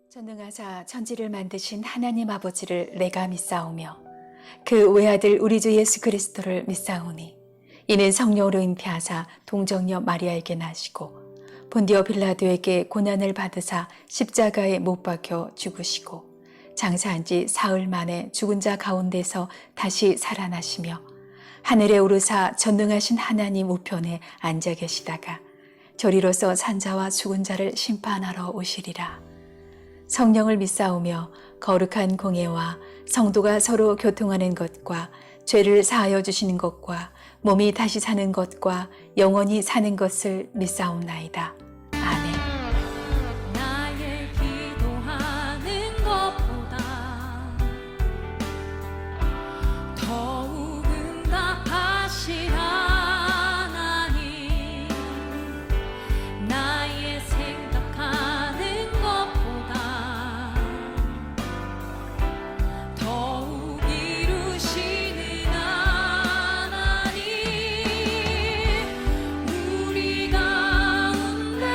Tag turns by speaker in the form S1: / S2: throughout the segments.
S1: 전능하사 천지를 만드신 하나님 아버지를 내가 믿사오며 그 외아들 우리 주 예수 그리스도를 믿사오니 이는 성령으로 잉태하사 동정녀 마리아에게 나시고 본디오 빌라도에게 고난을 받으사 십자가에 못 박혀 죽으시고 장사한 지 사흘 만에 죽은 자 가운데서 다시 살아나시며 하늘에 오르사 전능하신 하나님 우편에 앉아 계시다가 저리로서 산자와 죽은 자를 심판하러 오시리라. 성령을 믿사오며 거룩한 공예와 성도가 서로 교통하는 것과 죄를 사하여 주시는 것과 몸이 다시 사는 것과 영원히 사는 것을 믿사옵나이다. 아멘.
S2: 나의 기도하는 것보다 더욱 응답하실 하나님, 나의 생각하는 것보다 더욱 이루시는 하나님, 우리 가운데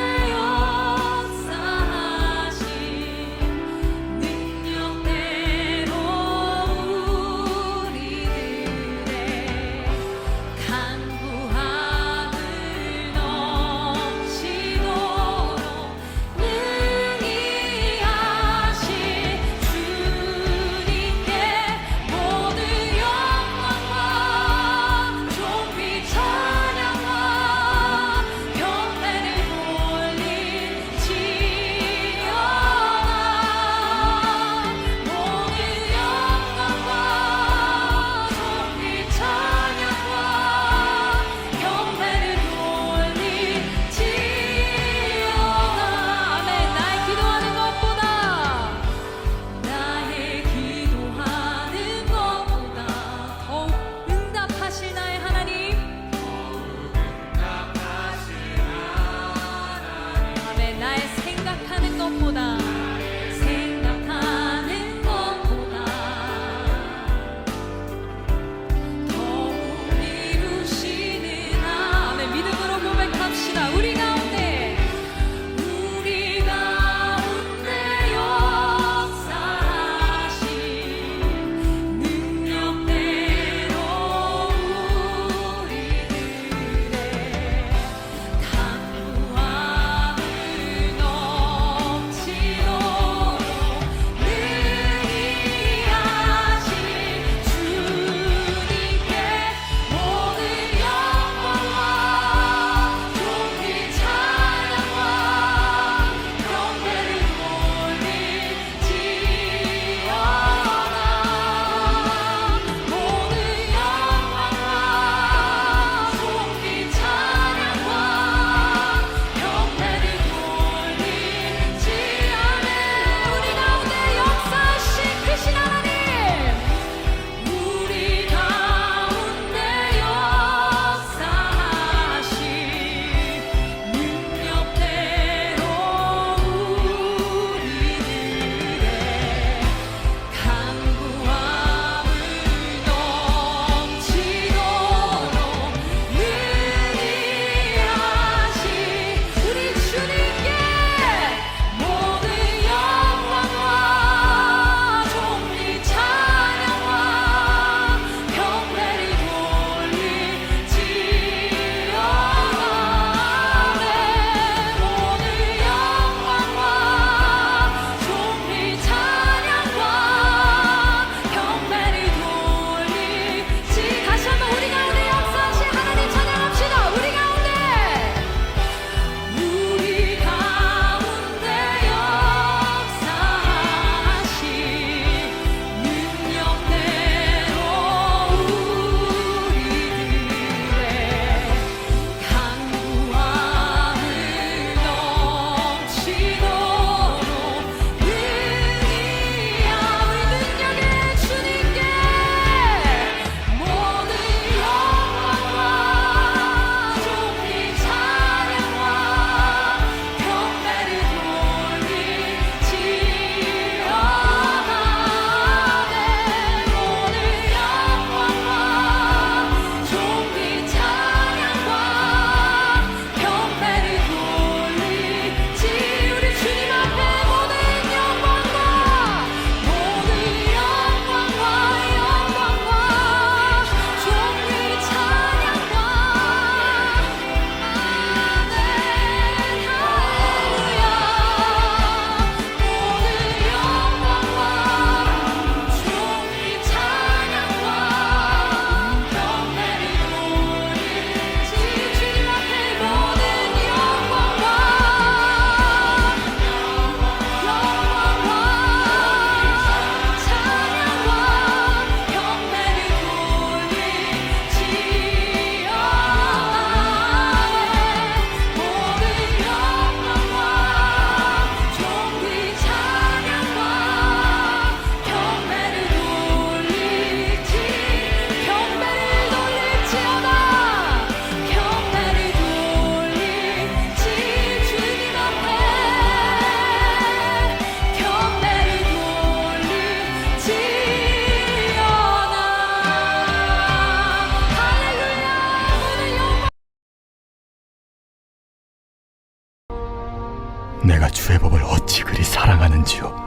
S3: 내가 주의 법을 어찌 그리 사랑하는지요.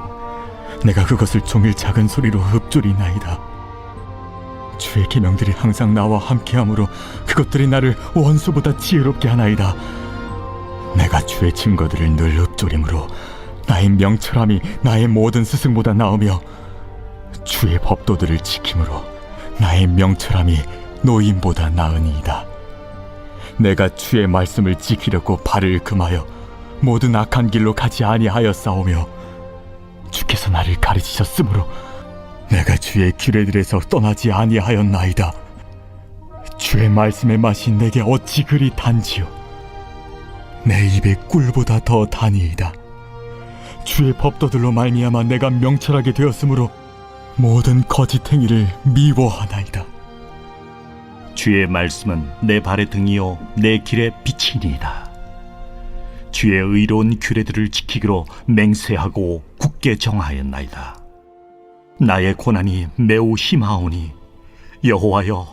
S3: 내가 그것을 종일 작은 소리로 읊조리나이다. 주의 계명들이 항상 나와 함께하므로 그것들이 나를 원수보다 지혜롭게 하나이다. 내가 주의 증거들을 늘 읊조림으로 나의 명철함이 나의 모든 스승보다 나으며 주의 법도들을 지킴으로 나의 명철함이 노인보다 나으니이다. 내가 주의 말씀을 지키려고 발을 금하여 모든 악한 길로 가지 아니하였사오며 주께서 나를 가르치셨으므로 내가 주의 규례들에서 떠나지 아니하였나이다. 주의 말씀의 맛이 내게 어찌 그리 단지요. 내 입에 꿀보다 더 다니이다. 주의 법도들로 말미암아 내가 명철하게 되었으므로 모든 거짓행위를 미워하나이다.
S4: 주의 말씀은 내 발의 등이요 내 길의 빛이니이다. 주의 의로운 규례들을 지키기로 맹세하고 굳게 정하였나이다. 나의 고난이 매우 심하오니 여호와여,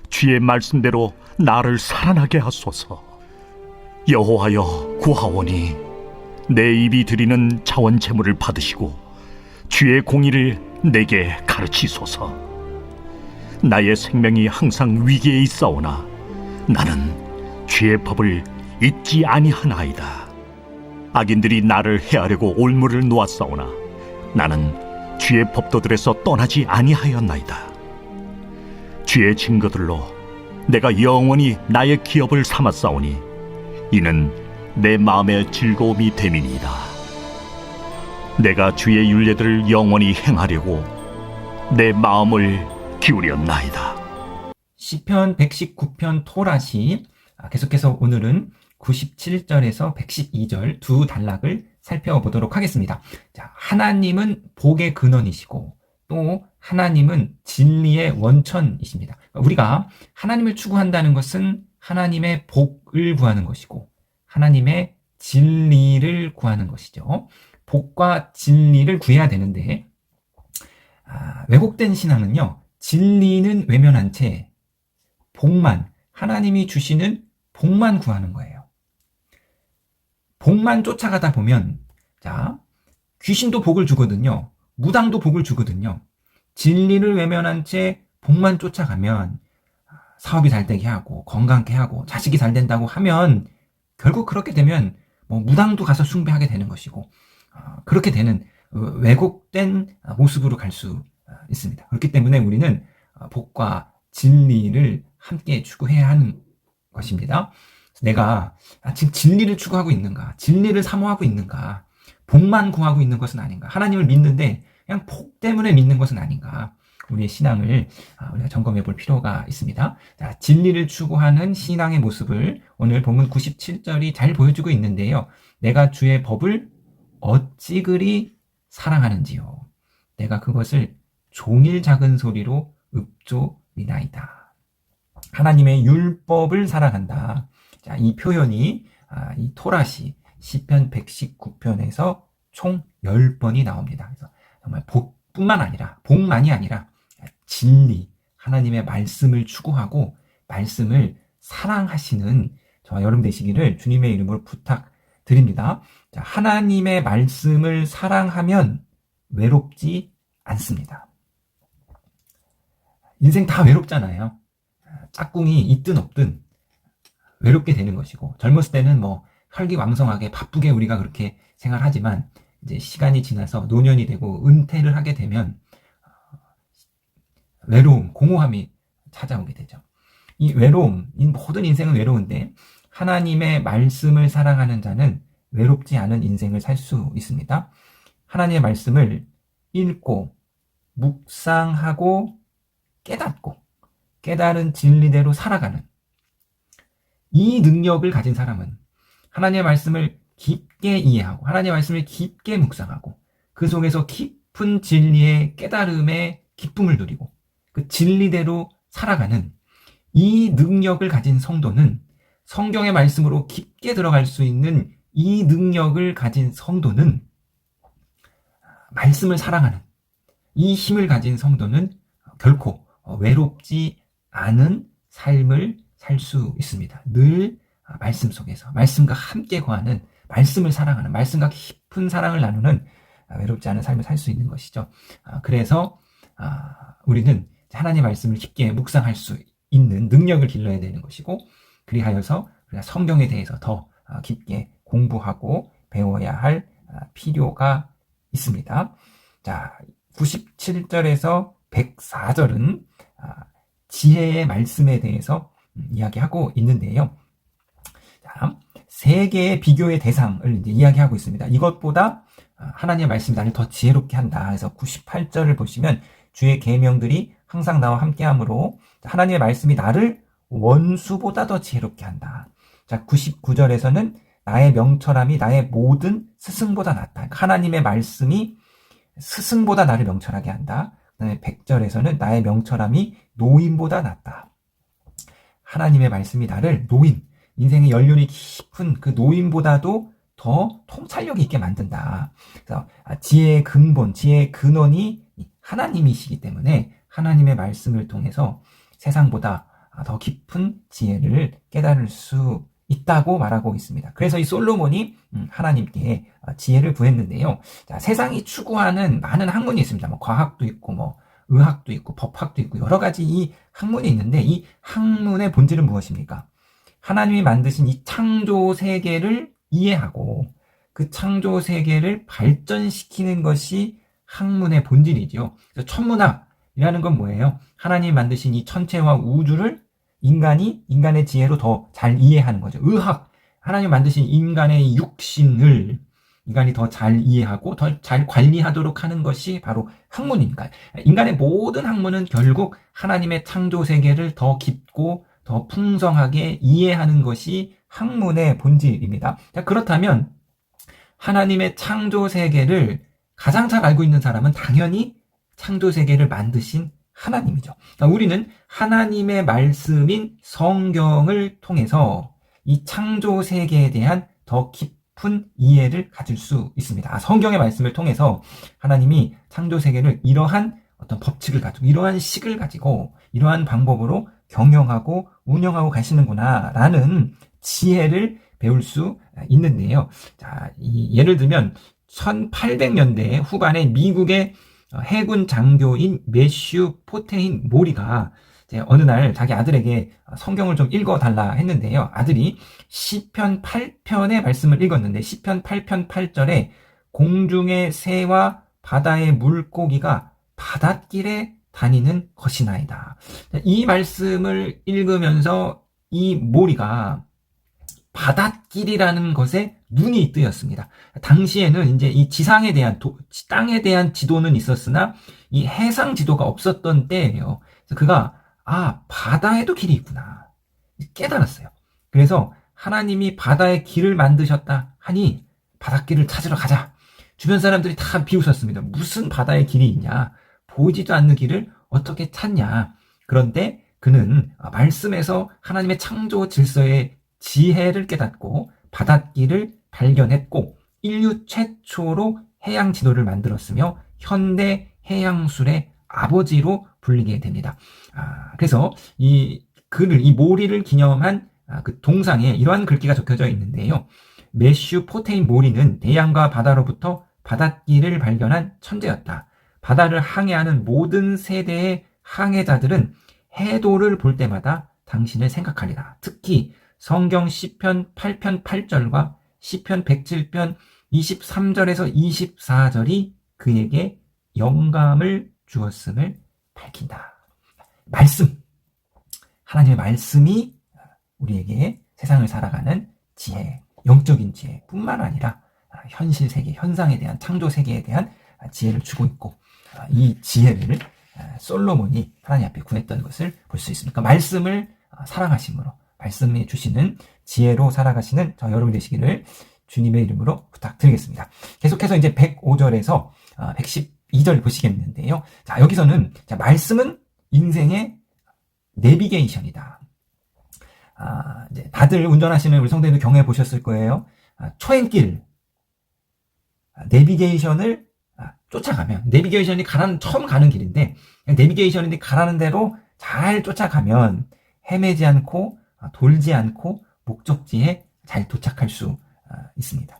S4: 주의 말씀대로 나를 살아나게 하소서. 여호와여, 구하오니 내 입이 드리는 자원 제물을 받으시고 주의 공의를 내게 가르치소서. 나의 생명이 항상 위기에 있사오나 나는 주의 법을 잊지 아니하나이다. 악인들이 나를 해하려고 올무를 놓았사오나 나는 주의 법도들에서 떠나지 아니하였나이다. 주의 증거들로 내가 영원히 나의 기업을 삼았사오니 이는 내 마음의 즐거움이 됨이니이다. 내가 주의 율례들을 영원히 행하려고 내 마음을 기울였나이다.
S5: 시편 119편 토라시, 계속해서 오늘은 97절에서 112절 두 단락을 살펴보도록 하겠습니다. 자, 하나님은 복의 근원이시고 또 하나님은 진리의 원천이십니다. 우리가 하나님을 추구한다는 것은 하나님의 복을 구하는 것이고 하나님의 진리를 구하는 것이죠. 복과 진리를 구해야 되는데 왜곡된 신앙은요, 진리는 외면한 채 복만, 하나님이 주시는 복만 구하는 거예요. 복만 쫓아가다 보면, 자, 귀신도 복을 주거든요. 무당도 복을 주거든요. 진리를 외면한 채 복만 쫓아가면 사업이 잘 되게 하고 건강하게 하고 자식이 잘 된다고 하면 결국 그렇게 되면 뭐 무당도 가서 숭배하게 되는 것이고 그렇게 되는 왜곡된 모습으로 갈 수 있습니다. 그렇기 때문에 우리는 복과 진리를 함께 추구해야 하는 것입니다. 내가 지금 진리를 추구하고 있는가? 진리를 사모하고 있는가? 복만 구하고 있는 것은 아닌가? 하나님을 믿는데 그냥 복 때문에 믿는 것은 아닌가? 우리의 신앙을 우리가 점검해 볼 필요가 있습니다. 자, 진리를 추구하는 신앙의 모습을 오늘 본문 97절이 잘 보여주고 있는데요. 내가 주의 법을 어찌 그리 사랑하는지요. 내가 그것을 종일 작은 소리로 읊조리나이다. 하나님의 율법을 사랑한다. 자, 이 표현이 이 토라시 시편 119편에서 총 10번이 나옵니다. 그래서 정말 복뿐만 아니라, 복만이 아니라 진리, 하나님의 말씀을 추구하고 말씀을 사랑하시는 저와 여러분 되시기를 주님의 이름으로 부탁드립니다. 자, 하나님의 말씀을 사랑하면 외롭지 않습니다. 인생 다 외롭잖아요. 짝꿍이 있든 없든 외롭게 되는 것이고, 젊었을 때는 뭐 혈기왕성하게 바쁘게 우리가 그렇게 생활하지만 이제 시간이 지나서 노년이 되고 은퇴를 하게 되면 외로움, 공허함이 찾아오게 되죠. 이 외로움, 이 모든 인생은 외로운데 하나님의 말씀을 사랑하는 자는 외롭지 않은 인생을 살 수 있습니다. 하나님의 말씀을 읽고 묵상하고 깨닫고 깨달은 진리대로 살아가는 이 능력을 가진 사람은 하나님의 말씀을 깊게 이해하고 하나님의 말씀을 깊게 묵상하고 그 속에서 깊은 진리의 깨달음의 기쁨을 누리고 그 진리대로 살아가는 이 능력을 가진 성도는, 성경의 말씀으로 깊게 들어갈 수 있는 이 능력을 가진 성도는, 말씀을 사랑하는 이 힘을 가진 성도는 결코 외롭지 않은 삶을 살 수 있습니다. 늘 말씀 속에서 말씀과 함께 거하는 말씀을 사랑하는, 말씀과 깊은 사랑을 나누는 외롭지 않은 삶을 살 수 있는 것이죠. 그래서 우리는 하나님의 말씀을 깊게 묵상할 수 있는 능력을 길러야 되는 것이고, 그리하여서 우리가 성경에 대해서 더 깊게 공부하고 배워야 할 필요가 있습니다. 자, 97절에서 104절은 지혜의 말씀에 대해서 이야기하고 있는데요. 자, 세 개의 비교의 대상을 이제 이야기하고 있습니다. 이것보다 하나님의 말씀이 나를 더 지혜롭게 한다. 그래서 98절을 보시면 주의 계명들이 항상 나와 함께하므로 하나님의 말씀이 나를 원수보다 더 지혜롭게 한다. 자, 99절에서는 나의 명철함이 나의 모든 스승보다 낫다. 하나님의 말씀이 스승보다 나를 명철하게 한다. 그다음에 100절에서는 나의 명철함이 노인보다 낫다. 하나님의 말씀이 나를 노인, 인생의 연륜이 깊은 그 노인보다도 더 통찰력 있게 만든다. 그래서 지혜의 근본, 지혜의 근원이 하나님이시기 때문에 하나님의 말씀을 통해서 세상보다 더 깊은 지혜를 깨달을 수 있다고 말하고 있습니다. 그래서 이 솔로몬이 하나님께 지혜를 구했는데요. 자, 세상이 추구하는 많은 학문이 있습니다. 뭐 과학도 있고, 뭐 의학도 있고, 법학도 있고, 여러 가지 이 학문이 있는데, 이 학문의 본질은 무엇입니까? 하나님이 만드신 이 창조 세계를 이해하고 그 창조 세계를 발전시키는 것이 학문의 본질이죠. 그래서 천문학이라는 건 뭐예요? 하나님이 만드신 이 천체와 우주를 인간의 지혜로 더 잘 이해하는 거죠. 의학, 하나님이 만드신 인간의 육신을 인간이 더 잘 이해하고 더 잘 관리하도록 하는 것이 바로 학문이니까. 인간의 모든 학문은 결국 하나님의 창조 세계를 더 깊고 더 풍성하게 이해하는 것이 학문의 본질입니다. 자, 그렇다면 하나님의 창조 세계를 가장 잘 알고 있는 사람은 당연히 창조 세계를 만드신 하나님이죠. 그러니까 우리는 하나님의 말씀인 성경을 통해서 이 창조 세계에 대한 더 깊은 이해를 가질 수 있습니다. 성경의 말씀을 통해서 하나님이 창조 세계를 이러한 어떤 법칙을 가지고, 이러한 식을 가지고, 이러한 방법으로 경영하고 운영하고 가시는구나 라는 지혜를 배울 수 있는데요. 자, 예를 들면 1800년대 후반에 미국의 해군 장교인 매슈 포테인 모리가 어느 날 자기 아들에게 성경을 좀 읽어달라 했는데요. 아들이 시편 8편의 말씀을 읽었는데, 시편 8편 8절에 공중의 새와 바다의 물고기가 바닷길에 다니는 것이나이다. 이 말씀을 읽으면서 이 모리가 바닷길이라는 것에 눈이 뜨였습니다. 당시에는 이제 이 지상에 대한 땅에 대한 지도는 있었으나 이 해상 지도가 없었던 때예요. 그래서 그가 바다에도 길이 있구나 깨달았어요. 그래서 하나님이 바다에 길을 만드셨다 하니 바닷길을 찾으러 가자. 주변 사람들이 다 비웃었습니다. 무슨 바다에 길이 있냐? 보이지도 않는 길을 어떻게 찾냐? 그런데 그는 말씀에서 하나님의 창조 질서의 지혜를 깨닫고 바닷길을 발견했고 인류 최초로 해양 지도를 만들었으며 현대 해양술의 아버지로 불리게 됩니다. 그래서 이 모리를 기념한 그 동상에 이러한 글귀가 적혀져 있는데요. 매슈 포테인 모리는 대양과 바다로부터 바닷길을 발견한 천재였다. 바다를 항해하는 모든 세대의 항해자들은 해도를 볼 때마다 당신을 생각하리라. 특히 성경 시편 8편 8절과 시편 107편 23절에서 24절이 그에게 영감을 주었음을 밝힌다. 말씀, 하나님의 말씀이 우리에게 세상을 살아가는 지혜, 영적인 지혜뿐만 아니라 현실 세계, 현상에 대한, 창조 세계에 대한 지혜를 주고 있고, 이 지혜를 솔로몬이 하나님 앞에 구했던 것을 볼 수 있습니다. 말씀을 사랑하심으로 말씀해 주시는 지혜로 살아가시는 저 여러분 되시기를 주님의 이름으로 부탁드리겠습니다. 계속해서 이제 105절에서 112절 보시겠는데요. 자, 여기서는 말씀은 인생의 내비게이션이다. 이제 다들 운전하시는 우리 성도님들 경험해 보셨을 거예요. 초행길 내비게이션을 쫓아가면, 내비게이션이 처음 가는 길인데 내비게이션이 가라는 대로 잘 쫓아가면 헤매지 않고 돌지 않고 목적지에 잘 도착할 수 있습니다.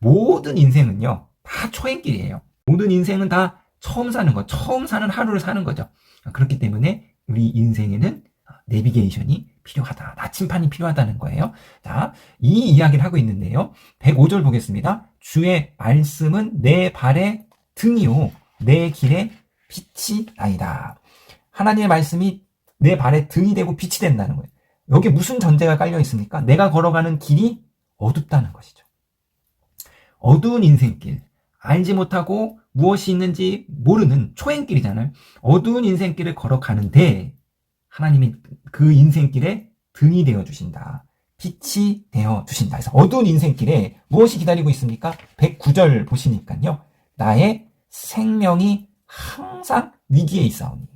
S5: 모든 인생은요, 다 초행길이에요. 모든 인생은 다 처음 사는 것, 처음 사는 하루를 사는 거죠. 그렇기 때문에 우리 인생에는 내비게이션이 필요하다. 나침판이 필요하다는 거예요. 자, 이 이야기를 하고 있는데요. 105절 보겠습니다. 주의 말씀은 내 발의 등이요, 내 길의 빛이 나이다. 하나님의 말씀이 내 발의 등이 되고 빛이 된다는 거예요. 여기 무슨 전제가 깔려 있습니까? 내가 걸어가는 길이 어둡다는 것이죠. 어두운 인생길, 알지 못하고 무엇이 있는지 모르는 초행길이잖아요. 어두운 인생길을 걸어가는데 하나님이 그 인생길에 등이 되어 주신다. 빛이 되어 주신다. 그래서 어두운 인생길에 무엇이 기다리고 있습니까? 109절 보시니까요. 나의 생명이 항상 위기에 있사오니.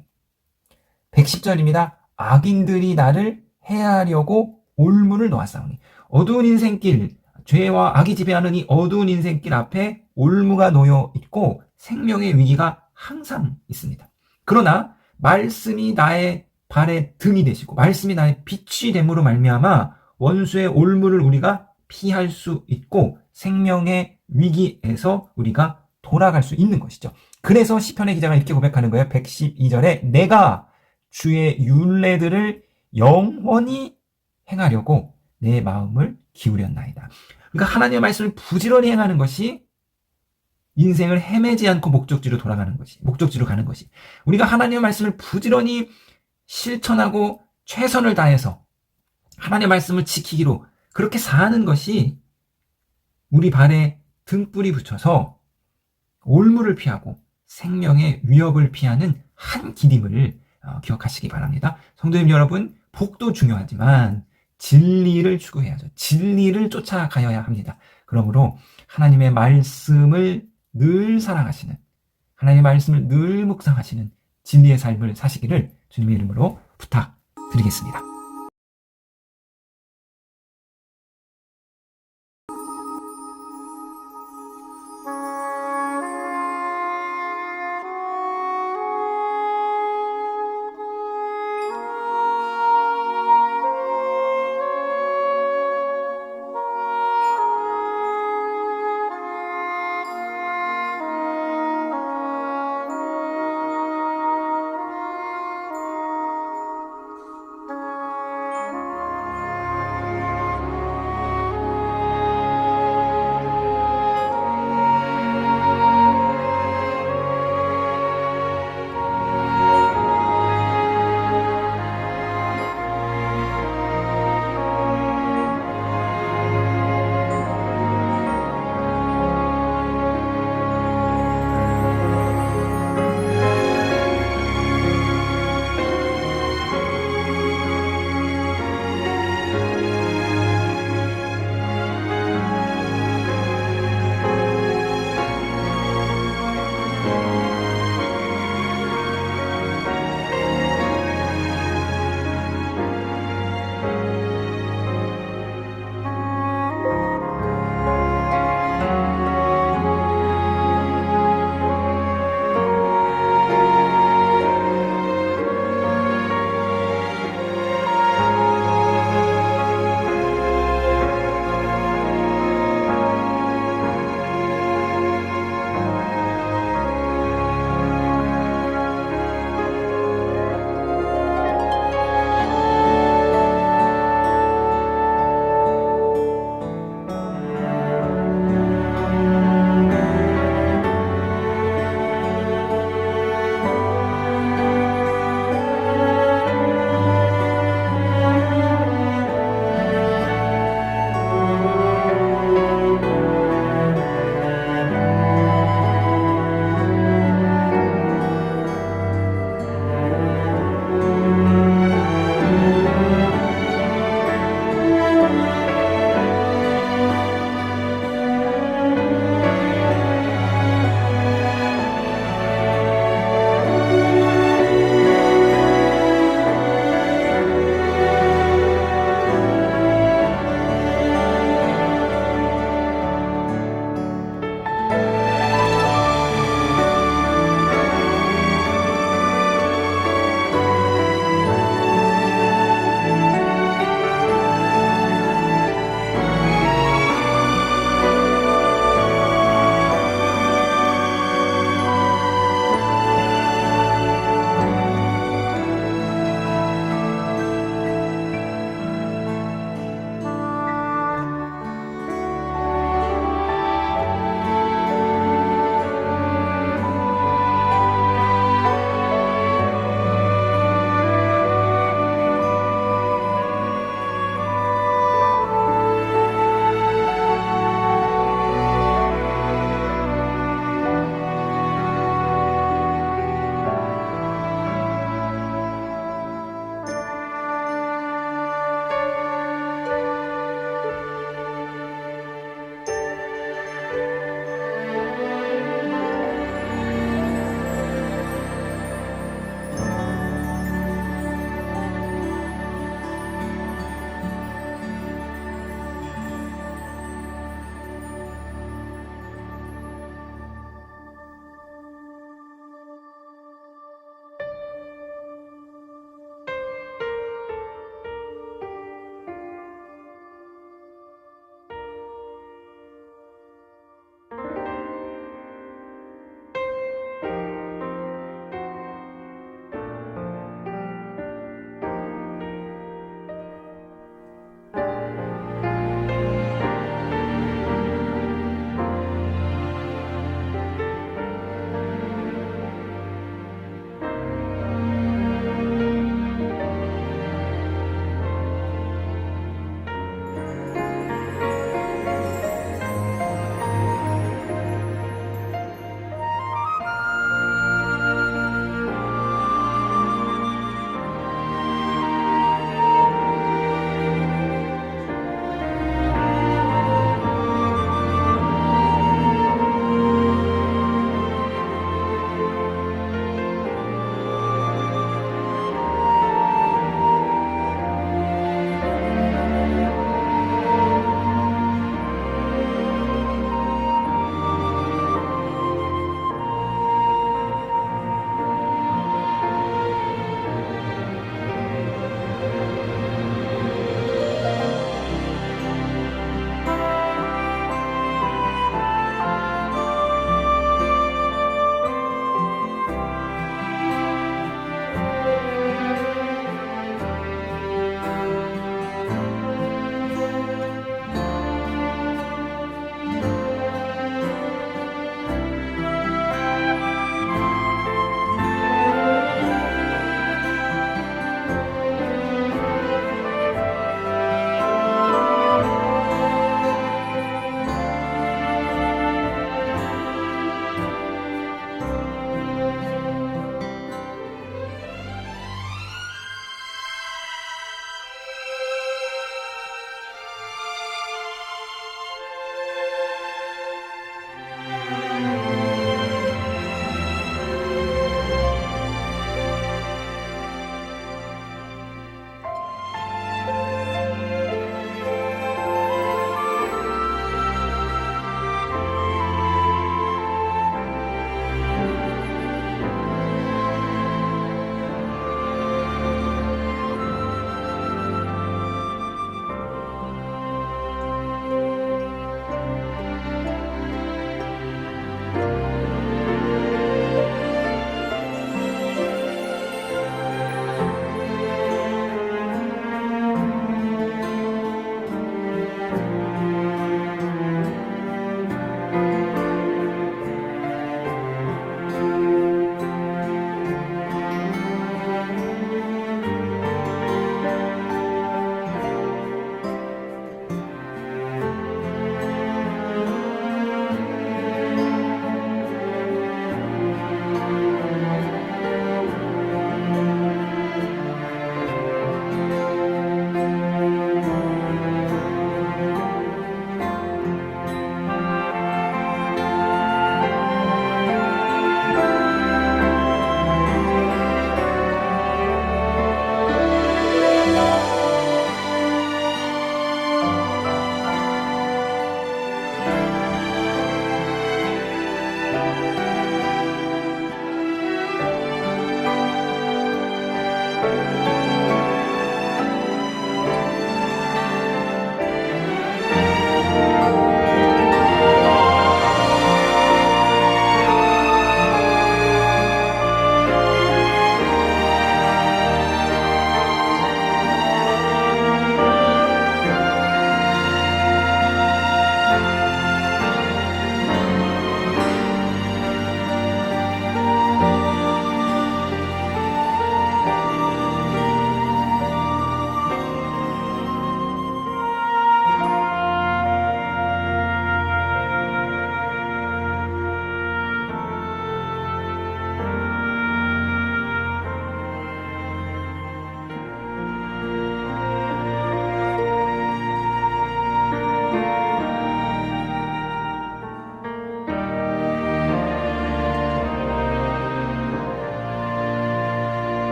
S5: 110절입니다. 악인들이 나를 해하려고 올무를 놓았사오니. 어두운 인생길, 죄와 악이 지배하는 이 어두운 인생길 앞에 올무가 놓여 있고 생명의 위기가 항상 있습니다. 그러나 말씀이 나의 발의 등이 되시고 말씀이 나의 빛이 됨으로 말미암아 원수의 올무를 우리가 피할 수 있고 생명의 위기에서 우리가 돌아갈 수 있는 것이죠. 그래서 시편의 기자가 이렇게 고백하는 거예요. 112절에 내가 주의 율례들을 영원히 행하려고 내 마음을 기울였나이다. 그러니까 하나님의 말씀을 부지런히 행하는 것이 인생을 헤매지 않고 목적지로 돌아가는 것이, 목적지로 가는 것이. 우리가 하나님의 말씀을 부지런히 실천하고 최선을 다해서 하나님의 말씀을 지키기로 그렇게 사는 것이 우리 발에 등불이 붙여서 올무를 피하고 생명의 위협을 피하는 한 길임을 기억하시기 바랍니다. 성도님 여러분, 복도 중요하지만 진리를 추구해야죠. 진리를 쫓아가야 합니다. 그러므로 하나님의 말씀을 늘 사랑하시는, 하나님의 말씀을 늘 묵상하시는 진리의 삶을 사시기를 주님의 이름으로 부탁드리겠습니다.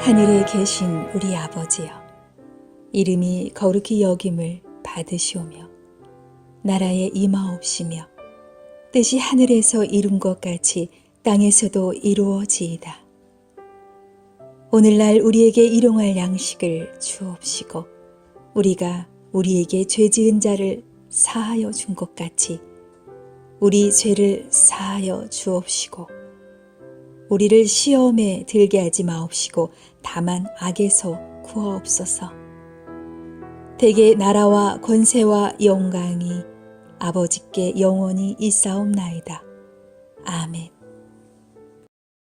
S1: 하늘에 계신 우리 아버지여, 이름이 거룩히 여김을 받으시오며 나라에 임하옵시며 뜻이 하늘에서 이룬 것 같이 땅에서도 이루어지이다. 오늘날 우리에게 일용할 양식을 주옵시고 우리가 우리에게 죄 지은 자를 사하여 준 것 같이 우리 죄를 사하여 주옵시고 우리를 시험에 들게 하지 마옵시고 다만 악에서 구하옵소서. 대개 나라와 권세와 영광이 아버지께 영원히 있사옵나이다. 아멘.